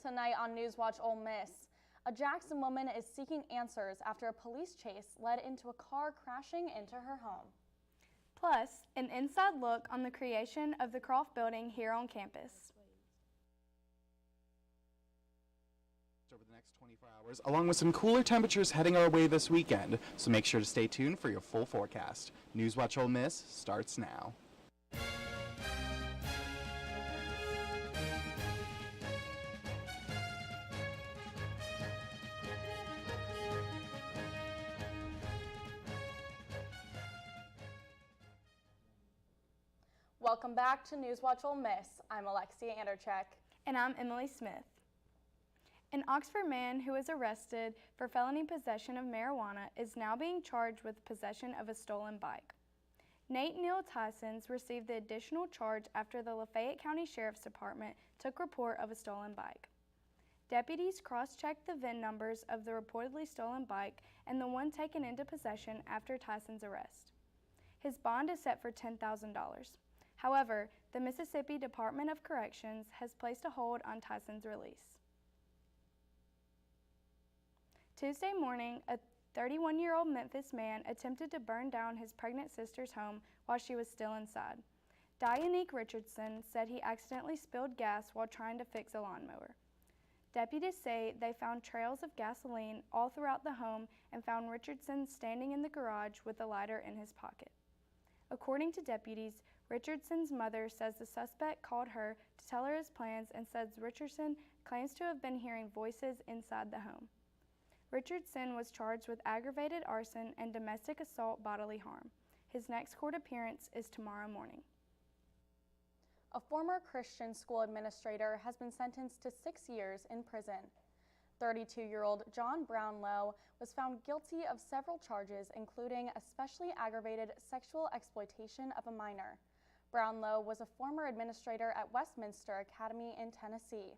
Tonight on NewsWatch Ole Miss, a Jackson woman is seeking answers after a police chase led into a car crashing into her home. Plus, an inside look on the creation of the Croft building here on campus. Over the next 24 hours, along with some cooler temperatures heading our way this weekend, so make sure to stay tuned for your full forecast. NewsWatch Ole Miss starts now. Welcome back to NewsWatch Ole Miss. I'm Alexia Anderchek. And I'm Emily Smith. An Oxford man who was arrested for felony possession of marijuana is now being charged with possession of a stolen bike. Nate Neal Tysons received the additional charge after the Lafayette County Sheriff's Department took report of a stolen bike. Deputies cross-checked the VIN numbers of the reportedly stolen bike and the one taken into possession after Tysons' arrest. His bond is set for $10,000. However, the Mississippi Department of Corrections has placed a hold on Tysons' release. Tuesday morning, a 31-year-old Memphis man attempted to burn down his pregnant sister's home while she was still inside. Dianique Richardson said he accidentally spilled gas while trying to fix a lawnmower. Deputies say they found trails of gasoline all throughout the home and found Richardson standing in the garage with a lighter in his pocket. According to deputies, Richardson's mother says the suspect called her to tell her his plans and says Richardson claims to have been hearing voices inside the home. Richardson was charged with aggravated arson and domestic assault bodily harm. His next court appearance is tomorrow morning. A former Christian school administrator has been sentenced to 6 years in prison. 32-year-old John Brownlow was found guilty of several charges, including especially aggravated sexual exploitation of a minor. Brownlow was a former administrator at Westminster Academy in Tennessee.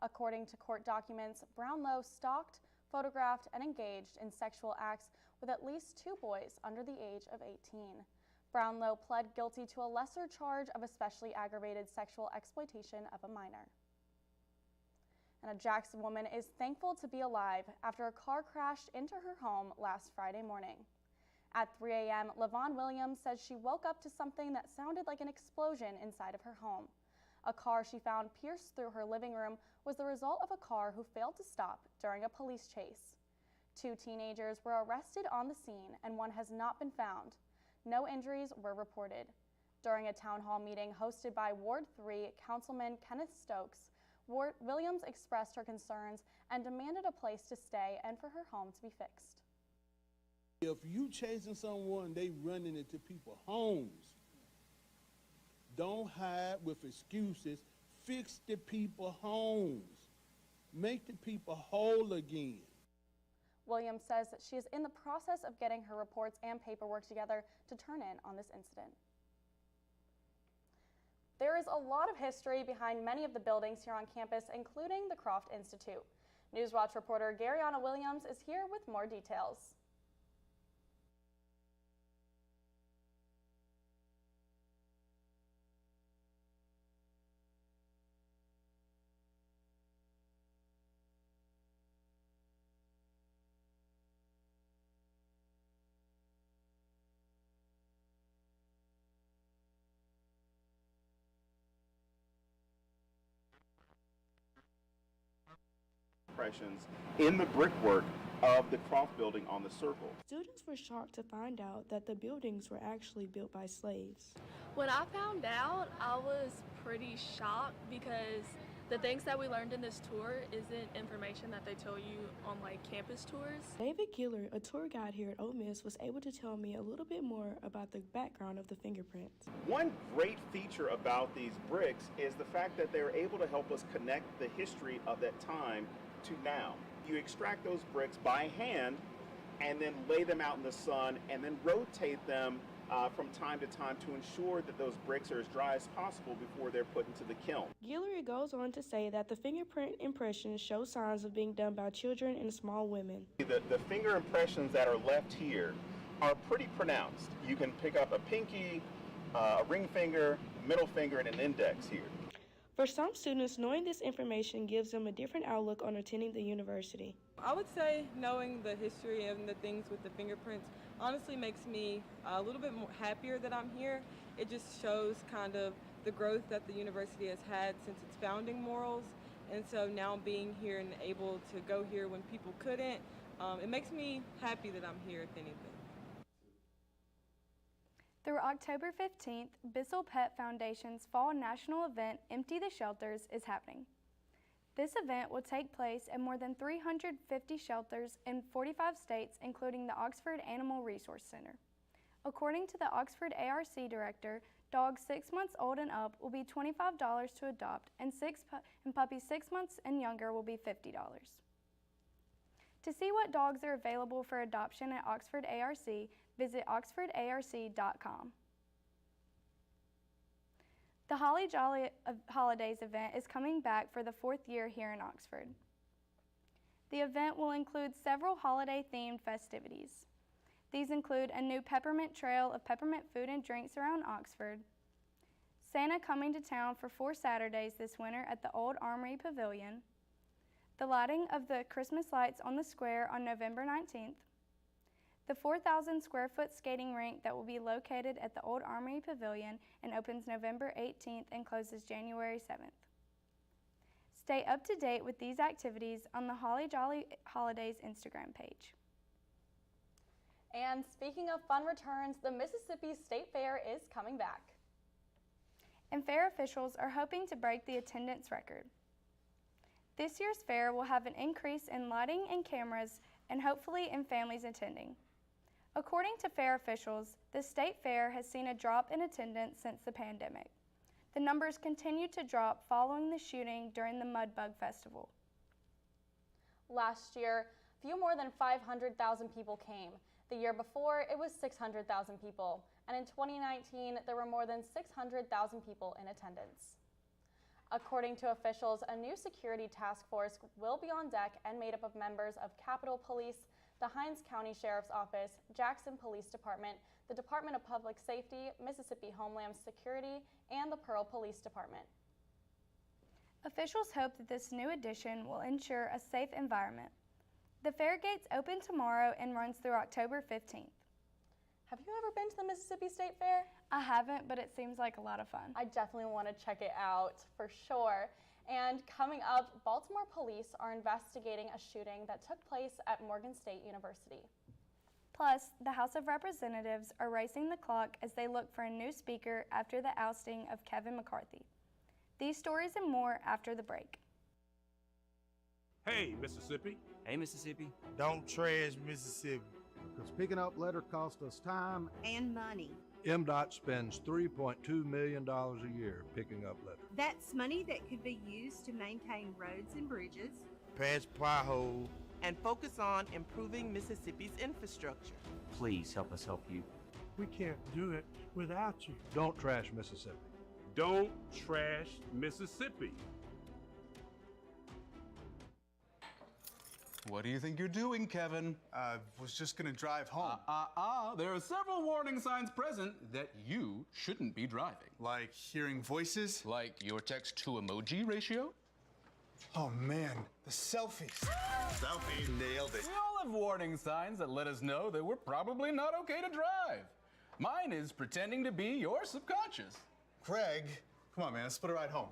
According to court documents, Brownlow stalked, photographed, and engaged in sexual acts with at least 2 boys under the age of 18. Brownlow pled guilty to a lesser charge of especially aggravated sexual exploitation of a minor. And a Jackson woman is thankful to be alive after a car crashed into her home last Friday morning. At 3 a.m., LaVon Williams says she woke up to something that sounded like an explosion inside of her home. A car she found pierced through her living room was the result of a car who failed to stop during a police chase. 2 teenagers were arrested on the scene and one has not been found. No injuries were reported. During a town hall meeting hosted by Ward 3 Councilman Kenneth Stokes, Williams expressed her concerns and demanded a place to stay and for her home to be fixed. If you chasing someone, they running into people's homes. Don't hide with excuses. Fix the people's homes. Make the people whole again. Williams says that she is in the process of getting her reports and paperwork together to turn in on this incident. There is a lot of history behind many of the buildings here on campus, including the Croft Institute. NewsWatch reporter Garyana Williams is here with more details. Impressions in the brickwork of the Croft building on the circle. Students were shocked to find out that the buildings were actually built by slaves. When I found out, I was pretty shocked because the things that we learned in this tour isn't information that they tell you on campus tours. David Giller, a tour guide here at Ole Miss, was able to tell me a little bit more about the background of the fingerprints. One great feature about these bricks is the fact that they're able to help us connect the history of that time to now. You extract those bricks by hand and then lay them out in the sun and then rotate them from time to time to ensure that those bricks are as dry as possible before they're put into the kiln. Guillory goes on to say that the fingerprint impressions show signs of being done by children and small women. The finger impressions that are left here are pretty pronounced. You can pick up a pinky, a ring finger, middle finger, and an index here. For some students, knowing this information gives them a different outlook on attending the university. I would say knowing the history and the things with the fingerprints honestly makes me a little bit more happier that I'm here. It just shows kind of the growth that the university has had since its founding morals. And so now being here and able to go here when people couldn't, it makes me happy that I'm here, if anything. Through October 15th, Bissell Pet Foundation's fall national event, Empty the Shelters, is happening. This event will take place at more than 350 shelters in 45 states, including the Oxford Animal Resource Center. According to the Oxford ARC director, dogs 6 months old and up will be $25 to adopt, and puppies 6 months and younger will be $50. To see what dogs are available for adoption at Oxford ARC, visit oxfordarc.com. The Holly Jolly Holidays event is coming back for the 4th year here in Oxford. The event will include several holiday-themed festivities. These include a new peppermint trail of peppermint food and drinks around Oxford, Santa coming to town for 4 Saturdays this winter at the Old Armory Pavilion, the lighting of the Christmas lights on the square on November 19th, the 4,000 square foot skating rink that will be located at the Old Armory Pavilion and opens November 18th and closes January 7th. Stay up to date with these activities on the Holly Jolly Holidays Instagram page. And speaking of fun returns, the Mississippi State Fair is coming back. And fair officials are hoping to break the attendance record. This year's fair will have an increase in lighting and cameras and hopefully in families attending. According to fair officials, the state fair has seen a drop in attendance since the pandemic. The numbers continue to drop following the shooting during the Mud Bug Festival. Last year, few more than 500,000 people came. The year before, it was 600,000 people. And in 2019, there were more than 600,000 people in attendance. According to officials, a new security task force will be on deck and made up of members of Capitol Police, the Hinds County Sheriff's Office, Jackson Police Department, the Department of Public Safety, Mississippi Homeland Security, and the Pearl Police Department. Officials hope that this new addition will ensure a safe environment. The fair gates open tomorrow and runs through October 15th. Have you ever been to the Mississippi State Fair? I haven't, but it seems like a lot of fun. I definitely want to check it out for sure. And coming up, Baltimore police are investigating a shooting that took place at Morgan State University. Plus, the House of Representatives are racing the clock as they look for a new speaker after the ousting of Kevin McCarthy. These stories and more after the break. Hey, Mississippi. Hey, Mississippi. Don't trash Mississippi. Because picking up litter costs us time and money. MDOT spends $3.2 million a year picking up litter. That's money that could be used to maintain roads and bridges, patch potholes, and focus on improving Mississippi's infrastructure. Please help us help you. We can't do it without you. Don't trash Mississippi. Don't trash Mississippi. What do you think you're doing, Kevin? Was just gonna drive home. There are several warning signs present that you shouldn't be driving. Like hearing voices? Like your text-to-emoji ratio? Oh man, the selfies. Selfie, nailed it. We all have warning signs that let us know that we're probably not okay to drive. Mine is pretending to be your subconscious. Craig, come on man, let's split a ride home.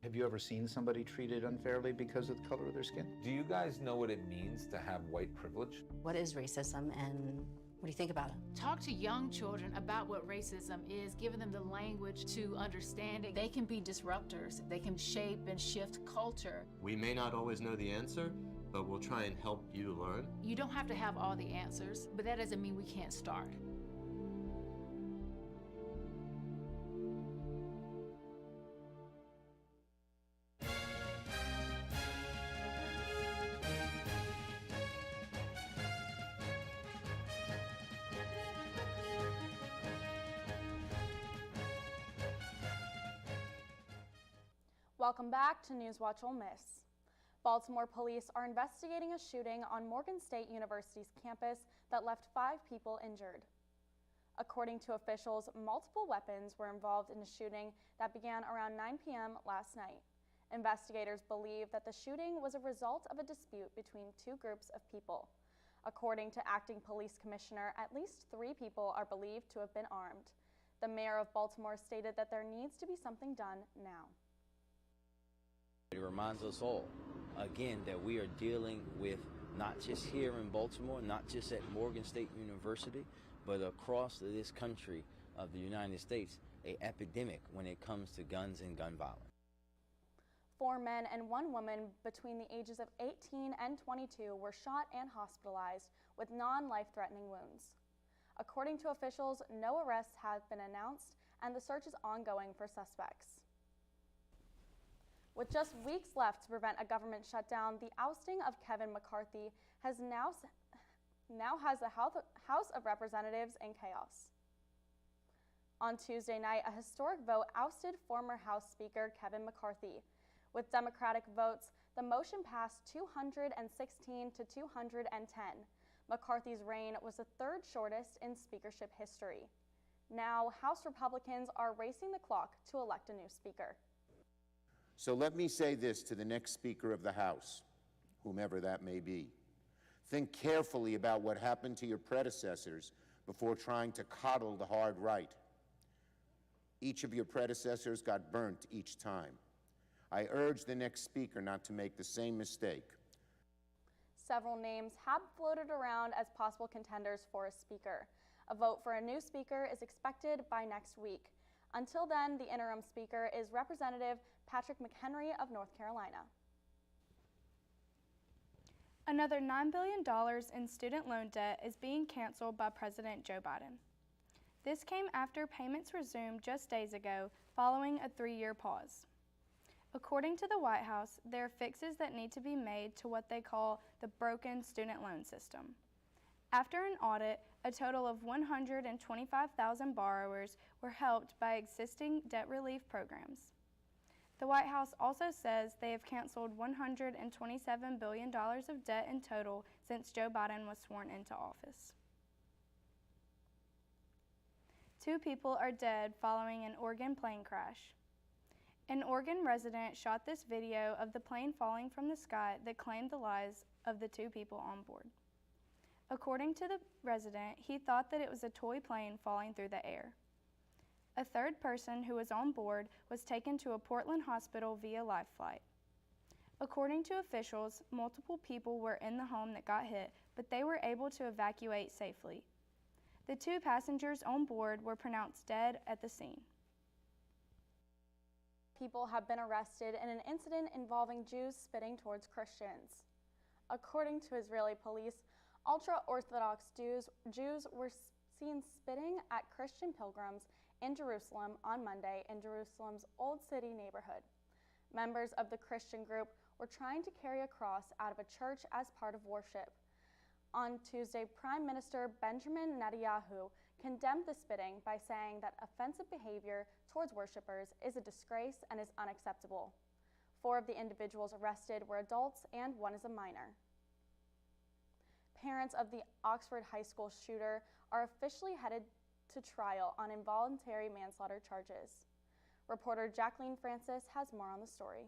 Have you ever seen somebody treated unfairly because of the color of their skin? Do you guys know what it means to have white privilege? What is racism and what do you think about it? Talk to young children about what racism is, giving them the language to understand it. They can be disruptors. They can shape and shift culture. We may not always know the answer, but we'll try and help you learn. You don't have to have all the answers, but that doesn't mean we can't start. Welcome back to NewsWatch Ole Miss. Baltimore police are investigating a shooting on Morgan State University's campus that left 5 people injured. According to officials, multiple weapons were involved in a shooting that began around 9 p.m. last night. Investigators believe that the shooting was a result of a dispute between 2 groups of people. According to Acting Police Commissioner, at least 3 people are believed to have been armed. The mayor of Baltimore stated that there needs to be something done now. It reminds us all, again, that we are dealing with not just here in Baltimore, not just at Morgan State University, but across this country of the United States, an epidemic when it comes to guns and gun violence. 4 men and 1 woman between the ages of 18 and 22 were shot and hospitalized with non-life-threatening wounds. According to officials, no arrests have been announced and the search is ongoing for suspects. With just weeks left to prevent a government shutdown, the ousting of Kevin McCarthy has now has the House of Representatives in chaos. On Tuesday night, a historic vote ousted former House Speaker Kevin McCarthy. With Democratic votes, the motion passed 216 to 210. McCarthy's reign was the 3rd shortest in speakership history. Now, House Republicans are racing the clock to elect a new speaker. So let me say this to the next Speaker of the House, whomever that may be. Think carefully about what happened to your predecessors before trying to coddle the hard right. Each of your predecessors got burnt each time. I urge the next Speaker not to make the same mistake. Several names have floated around as possible contenders for a speaker. A vote for a new speaker is expected by next week. Until then, the interim speaker is Representative Patrick McHenry of North Carolina. Another $9 billion in student loan debt is being canceled by President Joe Biden. This came after payments resumed just days ago following a 3-year pause. According to the White House, there are fixes that need to be made to what they call the broken student loan system. After an audit, a total of 125,000 borrowers were helped by existing debt relief programs. The White House also says they have canceled $127 billion of debt in total since Joe Biden was sworn into office. 2 people are dead following an Oregon plane crash. An Oregon resident shot this video of the plane falling from the sky that claimed the lives of the 2 people on board. According to the resident, he thought that it was a toy plane falling through the air. A 3rd person who was on board was taken to a Portland hospital via life flight. According to officials, multiple people were in the home that got hit, but they were able to evacuate safely. The 2 passengers on board were pronounced dead at the scene. People have been arrested in an incident involving Jews spitting towards Christians. According to Israeli police, ultra-Orthodox Jews were seen spitting at Christian pilgrims in Jerusalem on Monday in Jerusalem's Old City neighborhood. Members of the Christian group were trying to carry a cross out of a church as part of worship. On Tuesday, Prime Minister Benjamin Netanyahu condemned the spitting by saying that offensive behavior towards worshipers is a disgrace and is unacceptable. 4 of the individuals arrested were adults and 1 is a minor. Parents of the Oxford High School shooter are officially headed to trial on involuntary manslaughter charges. Reporter Jacqueline Francis has more on the story.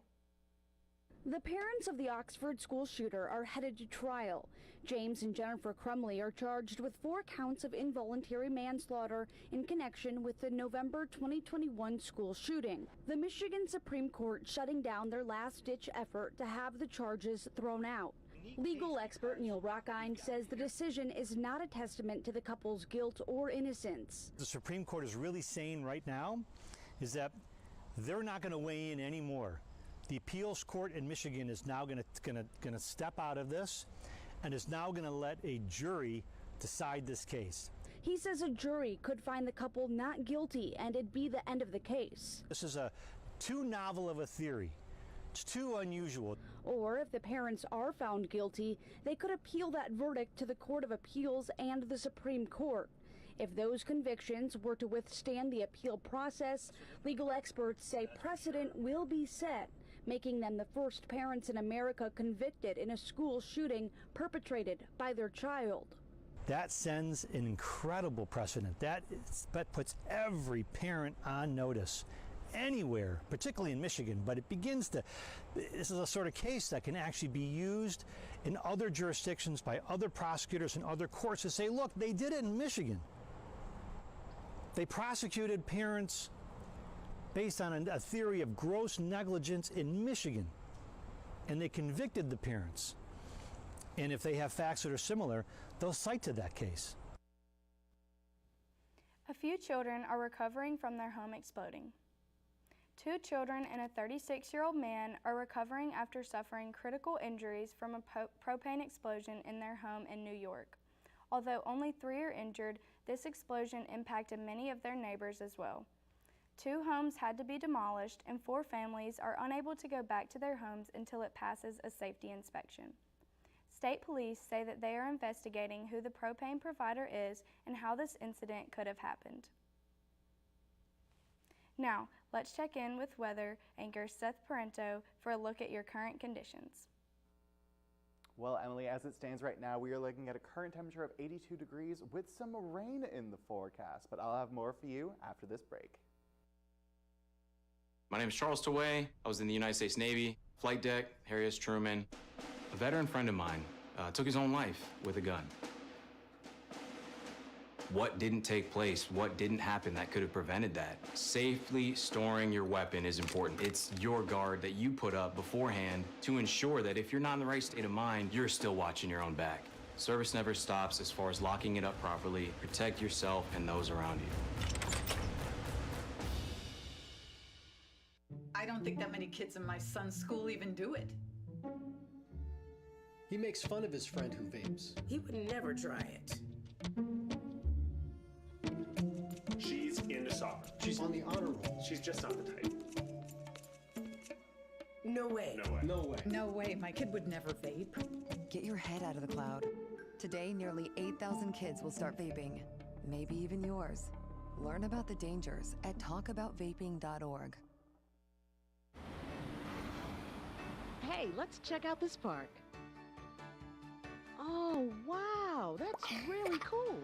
The parents of the Oxford school shooter are headed to trial. James and Jennifer Crumley are charged with 4 counts of involuntary manslaughter in connection with the November 2021 school shooting. The Michigan Supreme Court shutting down their last-ditch effort to have the charges thrown out. Legal expert Neil Rockine says the decision is not a testament to the couple's guilt or innocence. The Supreme Court is really saying right now is that they're not going to weigh in anymore. The appeals court in Michigan is now going to step out of this and is now going to let a jury decide this case. He says a jury could find the couple not guilty and it'd be the end of the case. This is too novel of a theory. It's too unusual. Or if the parents are found guilty, they could appeal that verdict to the Court of Appeals and the Supreme Court. If those convictions were to withstand the appeal process, legal experts say precedent will be set making them the first parents in America convicted in a school shooting perpetrated by their child. That sends an incredible precedent. That puts every parent on notice anywhere, particularly in Michigan, but it begins to, this is a sort of case that can actually be used in other jurisdictions by other prosecutors and other courts to say, look, they did it in Michigan. They prosecuted parents based on a theory of gross negligence in Michigan, and they convicted the parents. And if they have facts that are similar, they'll cite to that case. A few children are recovering from their home exploding. 2 children and a 36-year-old man are recovering after suffering critical injuries from a propane explosion in their home in New York. Although only 3 are injured, this explosion impacted many of their neighbors as well. 2 homes had to be demolished, and 4 families are unable to go back to their homes until it passes a safety inspection. State police say that they are investigating who the propane provider is and how this incident could have happened. Now, let's check in with weather anchor Seth Parento for a look at your current conditions. Well, Emily, as it stands right now, we are looking at a current temperature of 82 degrees with some rain in the forecast, but I'll have more for you after this break. My name is Charles Taway. I was in the United States Navy, flight deck, Harry S. Truman. A veteran friend of mine took his own life with a gun. What didn't take place? What didn't happen that could have prevented that? Safely storing your weapon is important. It's your guard that you put up beforehand to ensure that if you're not in the right state of mind, you're still watching your own back. Service never stops as far as locking it up properly. Protect yourself and those around you. I don't think that many kids in my son's school even do it. He makes fun of his friend who vapes. He would never try it. She's into soccer. She's on the honor roll. She's just not the type. No way. No way. No way. No way, my kid would never vape. Get your head out of the cloud. Today, nearly 8,000 kids will start vaping. Maybe even yours. Learn about the dangers at talkaboutvaping.org. Hey, let's check out this park. Oh, wow, that's really cool.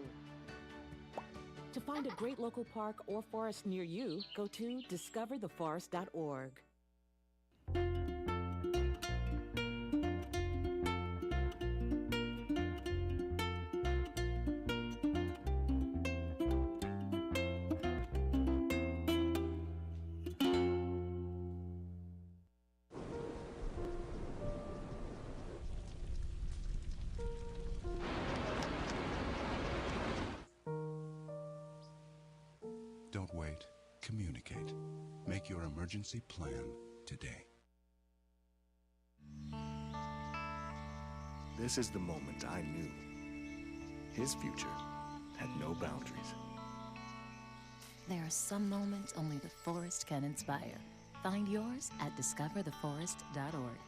To find a great local park or forest near you, go to discovertheforest.org. Don't wait. Communicate. Make your emergency plan today. This is the moment I knew his future had no boundaries. There are some moments only the forest can inspire. Find yours at discovertheforest.org.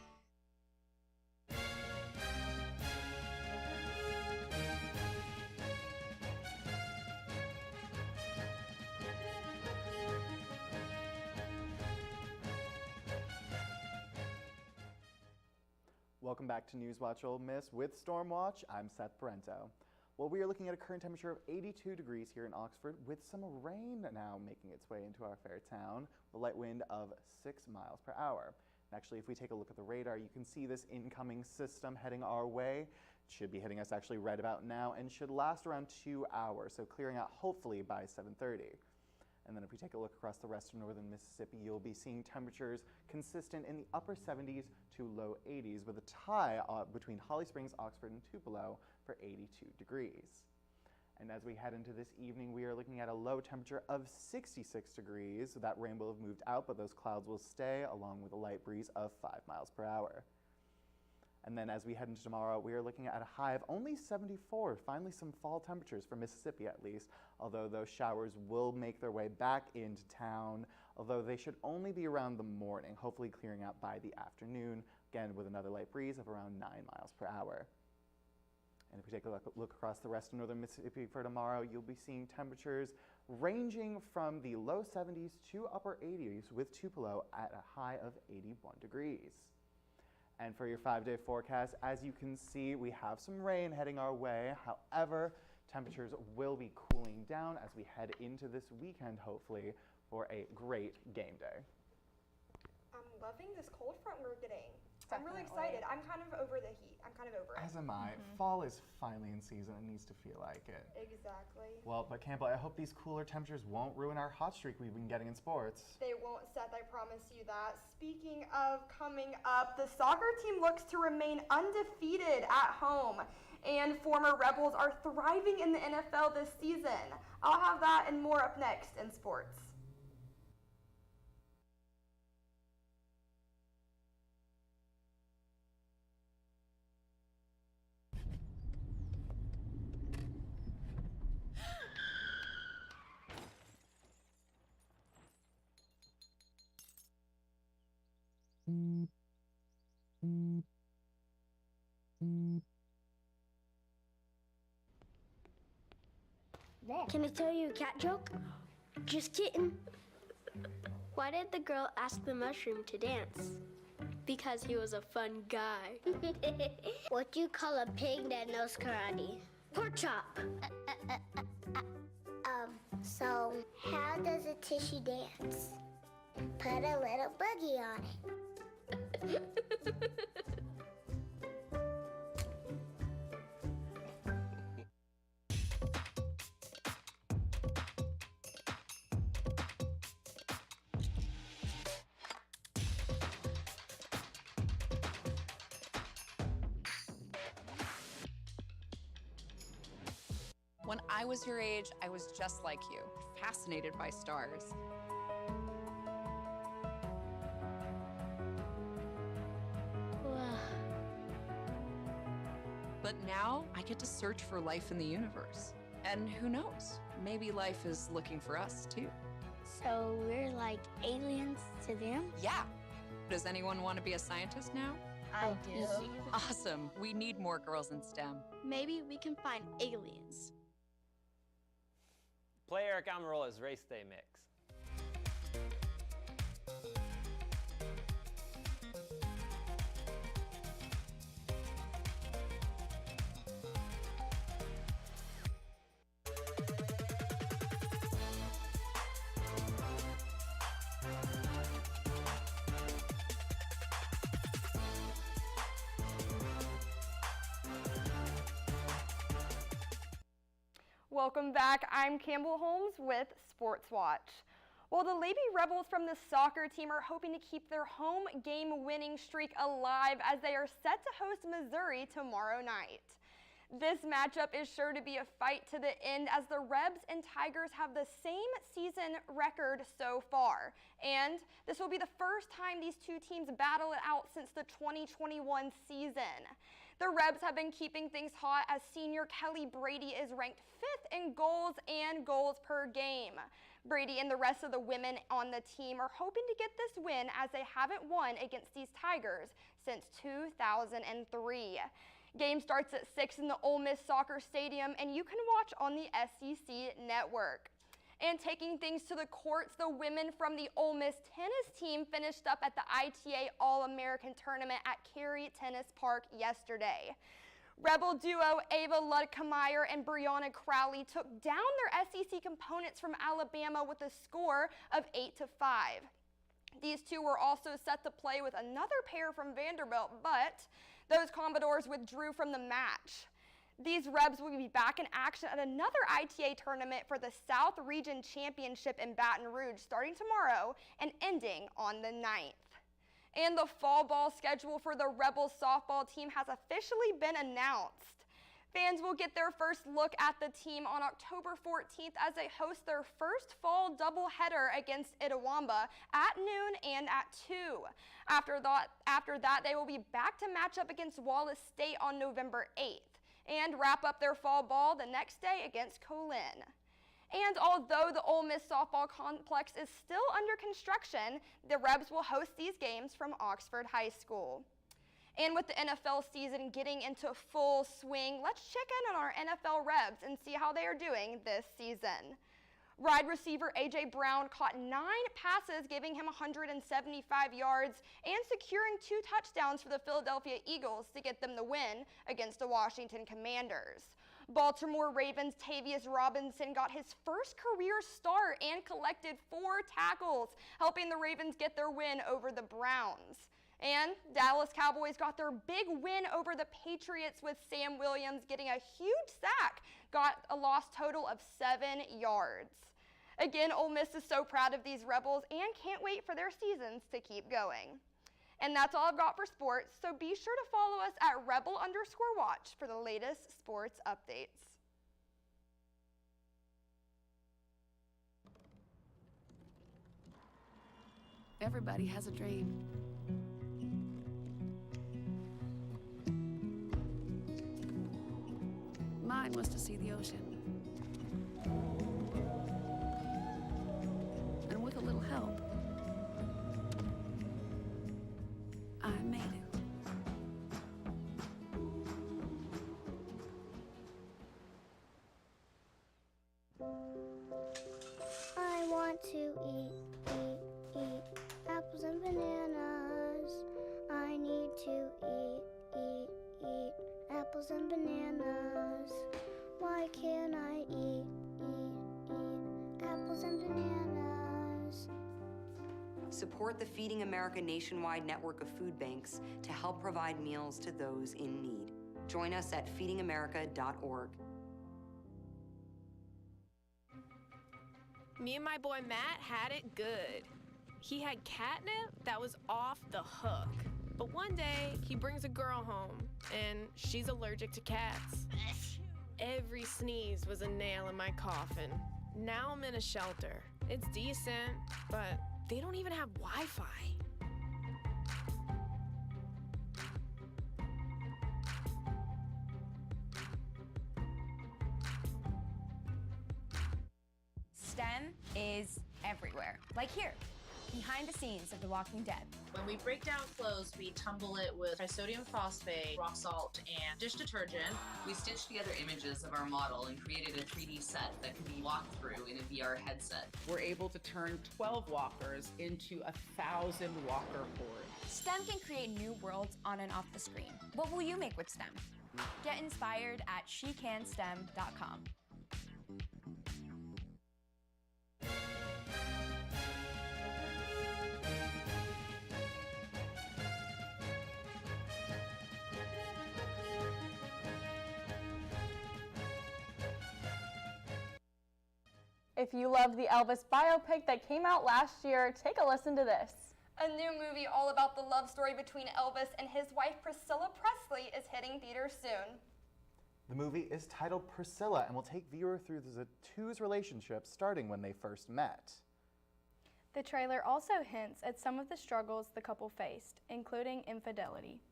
Welcome back to NewsWatch Ole Miss with Stormwatch. I'm Seth Parento. Well, we are looking at a current temperature of 82 degrees here in Oxford with some rain now making its way into our fair town with a light wind of 6 miles per hour. And actually, if we take a look at the radar, you can see this incoming system heading our way. It should be hitting us actually right about now and should last around 2 hours, so clearing out hopefully by 7:30. And then if we take a look across the rest of northern Mississippi, you'll be seeing temperatures consistent in the upper 70s to low 80s with a tie between Holly Springs, Oxford, and Tupelo for 82 degrees. And as we head into this evening, we are looking at a low temperature of 66 degrees. So that rain will have moved out, but those clouds will stay along with a light breeze of 5 miles per hour. And then as we head into tomorrow, we are looking at a high of only 74, finally some fall temperatures for Mississippi at least, although those showers will make their way back into town, although they should only be around the morning, hopefully clearing out by the afternoon, again with another light breeze of around 9 miles per hour. And if we take a look across the rest of northern Mississippi for tomorrow, you'll be seeing temperatures ranging from the low 70s to upper 80s with Tupelo at a high of 81 degrees. And for your 5-day forecast, as you can see, we have some rain heading our way. However, temperatures will be cooling down as we head into this weekend, hopefully, for a great game day. I'm loving this cold front we're getting. I'm really excited. I'm kind of over the heat. I'm kind of over it. As am I. Fall is finally in season and needs to feel like it. Exactly. Well, but Campbell, I hope these cooler temperatures won't ruin our hot streak we've been getting in sports. They won't, Seth, I promise you that. Speaking of coming up, the soccer team looks to remain undefeated at home. And former Rebels are thriving in the NFL this season. I'll have that and more up next in sports. Can I tell you a cat joke? Just kidding. Why did the girl ask the mushroom to dance? Because he was a fun guy. What do you call a pig that knows karate? Pork chop. So how does a tissue dance? Put a little boogie on it. When I was your age, I was just like you, fascinated by stars. But now I get to search for life in the universe. And who knows, maybe life is looking for us too. So we're like aliens to them? Yeah. Does anyone want to be a scientist now? I do. Awesome. We need more girls in STEM. Maybe we can find aliens. Play Eric Amarola's Race Day Mix. Welcome back. I'm Campbell Holmes with Sports Watch. Well, the Lady Rebels from the soccer team are hoping to keep their home game winning streak alive as they are set to host Missouri tomorrow night. This matchup is sure to be a fight to the end as the Rebs and Tigers have the same season record so far. And this will be the first time these two teams battle it out since the 2021 season. The Rebs have been keeping things hot as senior Kelly Brady is ranked 5th in goals and goals per game. Brady and the rest of the women on the team are hoping to get this win as they haven't won against these Tigers since 2003. Game starts at 6 in the Ole Miss Soccer Stadium, and you can watch on the SEC Network. And taking things to the courts, the women from the Ole Miss tennis team finished up at the ITA All-American Tournament at Cary Tennis Park yesterday. Rebel duo Ava Ludkemeyer and Brianna Crowley took down their SEC opponents from Alabama with a score of 8-5. These two were also set to play with another pair from Vanderbilt, but those Commodores withdrew from the match. These Rebs will be back in action at another ITA tournament for the South Region Championship in Baton Rouge starting tomorrow and ending on the 9th. And the fall ball schedule for the Rebels softball team has officially been announced. Fans will get their first look at the team on October 14th as they host their first fall doubleheader against Itawamba at noon and at 2. After that, they will be back to match up against Wallace State on November 8th. And wrap up their fall ball the next day against Colin. And although the Ole Miss softball complex is still under construction, the Rebs will host these games from Oxford High School. And with the NFL season getting into full swing, let's check in on our NFL Rebs and see how they are doing this season. Wide receiver A.J. Brown caught 9 passes, giving him 175 yards and securing 2 touchdowns for the Philadelphia Eagles to get them the win against the Washington Commanders. Baltimore Ravens' Tavius Robinson got his first career start and collected 4 tackles, helping the Ravens get their win over the Browns. And Dallas Cowboys got their big win over the Patriots with Sam Williams getting a huge sack, got a loss total of 7 yards. Again, Ole Miss is so proud of these Rebels and can't wait for their seasons to keep going. And that's all I've got for sports, so be sure to follow us at Rebel_Watch for the latest sports updates. Everybody has a dream. Mine was to see the ocean. And with a little help, I made it. I want to eat apples and bananas. I need to eat apples and bananas. Why can't I eat apples and bananas? Support the Feeding America nationwide network of food banks to help provide meals to those in need. Join us at feedingamerica.org. Me and my boy Matt had it good. He had catnip that was off the hook. But one day, he brings a girl home, and she's allergic to cats. Every sneeze was a nail in my coffin. Now I'm in a shelter. It's decent, but they don't even have Wi-Fi. STEM is everywhere. Like here, behind the scenes of The Walking Dead. When we break down clothes, we tumble it with trisodium phosphate, rock salt, and dish detergent. We stitched together images of our model and created a 3D set that can be walked through in a VR headset. We're able to turn 12 walkers into 1,000 walker hordes. STEM can create new worlds on and off the screen. What will you make with STEM? Get inspired at shecanstem.com. If you love the Elvis biopic that came out last year, take a listen to this. A new movie all about the love story between Elvis and his wife Priscilla Presley is hitting theaters soon. The movie is titled Priscilla and will take viewers through the two's relationship starting when they first met. The trailer also hints at some of the struggles the couple faced, including infidelity.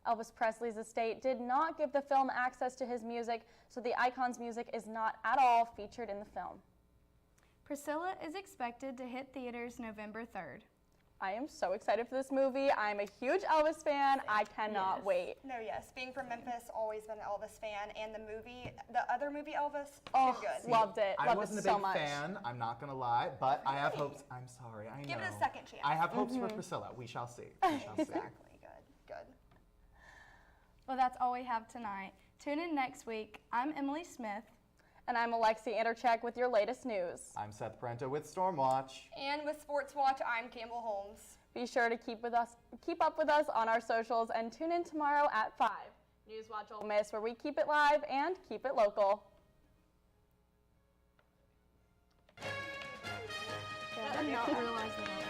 Elvis Presley's estate did not give the film access to his music, so the icon's music is not at all featured in the film. Priscilla is expected to hit theaters November 3rd. I am so excited for this movie. I'm a huge Elvis fan. I cannot wait. No, yes. Being from Memphis, always been an Elvis fan. And the other movie Elvis, oh, too good. Loved it. I wasn't a big fan, I'm not going to lie, but I have hopes. I'm sorry, I know. Give it a second chance. I have hopes for Priscilla. We shall see. We shall see. Exactly. Good. Well, that's all we have tonight. Tune in next week. I'm Emily Smith. And I'm Alexi Anderchek with your latest news. I'm Seth Parento with Stormwatch. And with Sports Watch, I'm Campbell Holmes. Be sure to keep up with us on our socials and tune in tomorrow at 5. NewsWatch Ole Miss, where we keep it live and keep it local. I did not realize that.